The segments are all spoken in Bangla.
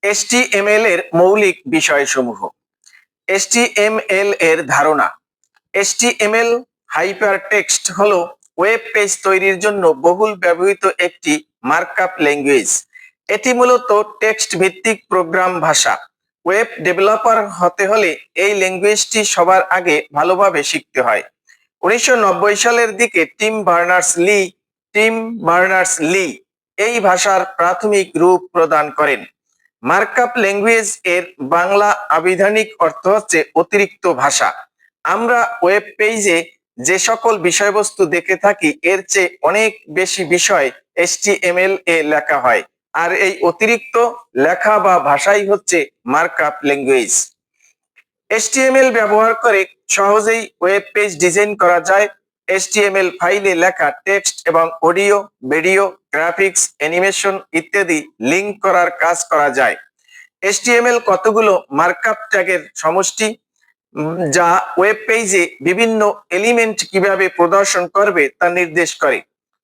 HTML এর মৌলিক বিষয়সমূহ। HTML এর ধারণা। HTML হাইপারটেক্সট হলো ওয়েব পেজ তৈরির জন্য বহুল ব্যবহৃত একটি মার্কআপ ল্যাঙ্গুয়েজ। এটি মূলত টেক্সট ভিত্তিক প্রোগ্রাম ভাষা। ওয়েব ডেভেলপার হতে হলে এই ল্যাঙ্গুয়েজটি সবার আগে ভালোভাবে শিখতে হয়। 1990 সালের দিকে টিম বার্নার্স লি এই ভাষার প্রাথমিক রূপ প্রদান করেন। মার্কআপ ল্যাঙ্গুয়েজ এর বাংলা আবিধানিক অর্থ হচ্ছে অতিরিক্ত ভাষা। আমরা ওয়েব পেজে যে সকল বিষয়বস্তু দেখে থাকি এর চেয়ে অনেক বেশি বিষয় HTML এ লেখা হয়, আর এই অতিরিক্ত লেখা বা ভাষাই হচ্ছে মার্কআপ ল্যাঙ্গুয়েজ। HTML ব্যবহার করে সহজেই ওয়েব পেজ ডিজাইন করা যায়। HTML ফাইলে লেখা টেক্সট এবং অডিও, ভিডিও, গ্রাফিক্স, অ্যানিমেশন ইত্যাদি লিংক করার কাজ করা যায়। HTML কতগুলো মার্কআপ ট্যাগের সমষ্টি যা ওয়েব পেজে বিভিন্ন এলিমেন্ট কিভাবে প্রদর্শন করবে তা নির্দেশ করে।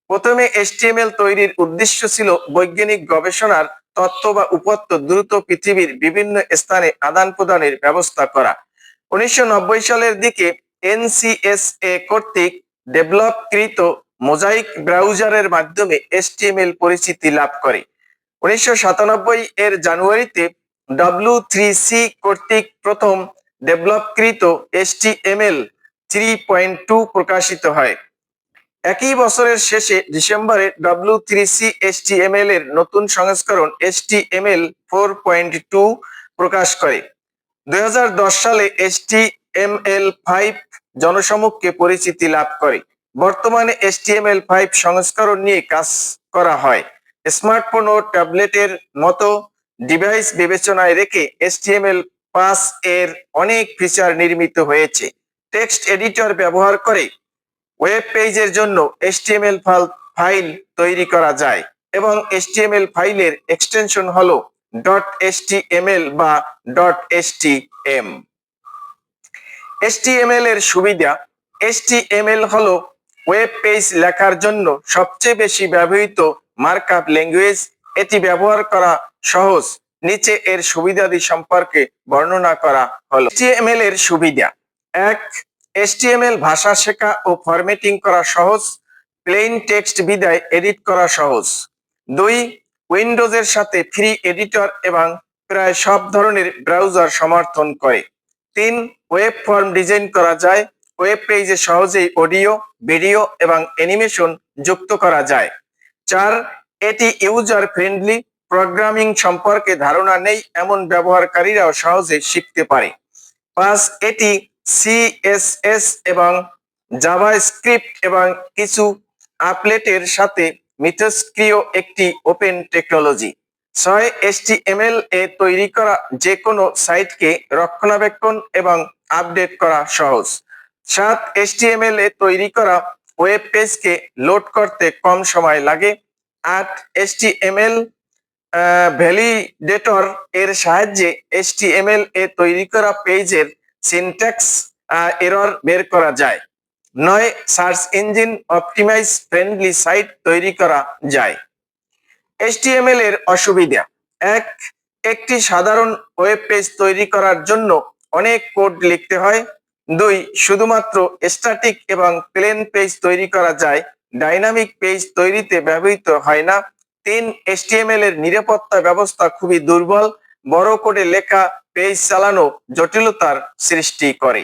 প্রথমে HTML তৈরির উদ্দেশ্য ছিল বৈজ্ঞানিক গবেষণার তথ্য বা উপাত্ত দ্রুত পৃথিবীর বিভিন্ন স্থানে আদান প্রদানের ব্যবস্থা করা। 1990 সালের দিকে NCSA কর্তৃক ডেভেলপকৃত মোজাইক ব্রাউজারের মাধ্যমে HTML পরিচিতি লাভ করে। 1997 এর জানুয়ারিতে W3C কর্তৃক প্রথম ডেভেলপকৃত HTML 3.2 প্রকাশিত হয়। একই বছরের শেষে ডিসেম্বরে W3C HTML এর নতুন সংস্করণ HTML 4.2 প্রকাশ করে। 2010 সালে HTML5 জনসমক্ষে পরিচিতি লাভ করে। বর্তমানে HTML5 সংস্করণ নিয়ে কাজ করা হয়। স্মার্টফোন ও ট্যাবলেটের মতো ডিভাইস বিবেচনায় রেখে HTML5 এর অনেক ফিচার নির্মিত হয়েছে। টেক্সট এডিটর ব্যবহার করে ওয়েব পেজের জন্য HTML ফাইল তৈরি করা যায় এবং HTML ফাইলের এক্সটেনশন হলো .html বা .htm। HTML এর সুবিধা। HTML হলো ওয়েব পেজ লেখার জন্য সবচেয়ে বেশি ব্যবহৃত মার্কআপ ল্যাঙ্গুয়েজ। এটি ব্যবহার করা সহজ। নিচে এর সুবিধাদি সম্পর্কে বর্ণনা করা হলো। HTML এর সুবিধা। 1. HTML ভাষা শেখা ও ফরম্যাটিং করা সহজ। প্লেন টেক্সট বিদায় এডিট করা সহজ। 2. উইন্ডোজের সাথে ফ্রি এডিটর এবং প্রায় সব ধরনের ব্রাউজার সমর্থন করে। 3. ওয়েব ফর্ম ডিজাইন করা যায়। ওয়েব পেজে সহজেই অডিও, ভিডিও এবং অ্যানিমেশন যুক্ত করা যায়। 4. এটি ইউজার ফ্রেন্ডলি। প্রোগ্রামিং সম্পর্কে ধারণা নেই এমন ব্যবহারকারীরাও সহজে শিখতে পারে। 5. এটি CSS এবং জাভাস্ক্রিপ্ট এবং কিছু আপলেটের সাথে মিথস্ক্রিয় একটি ওপেন টেকনোলজি। 6. HTML এ তৈরি করা যে কোনো সাইটকে রক্ষণাবেক্ষণ এবং আপডেট করা সহজ। 7. HTML এ তৈরি করা ওয়েব পেজকে লোড করতে কম সময় লাগে। 8. HTML ভ্যালিডেটর এর সাহায্যে HTML এ তৈরি করা পেজের সিনট্যাক্স এরর বের করা যায়। 9. Search engine optimise friendly site তৈরি করা যায়। HTML এর অসুবিধা। 1. একটি সাধারণ ওয়েব পেজ তৈরি করার জন্য অনেক কোড লিখতে হয়। 2. শুধুমাত্র স্ট্যাটিক এবং প্লেন পেজ তৈরি করা যায়, ডাইনামিক পেজ তৈরিতে ব্যবহৃত হয় না। 3. HTML এর নিরাপত্তা ব্যবস্থা খুবই দুর্বল। বড় কোডে লেখা পেজ চালানো জটিলতার সৃষ্টি করে।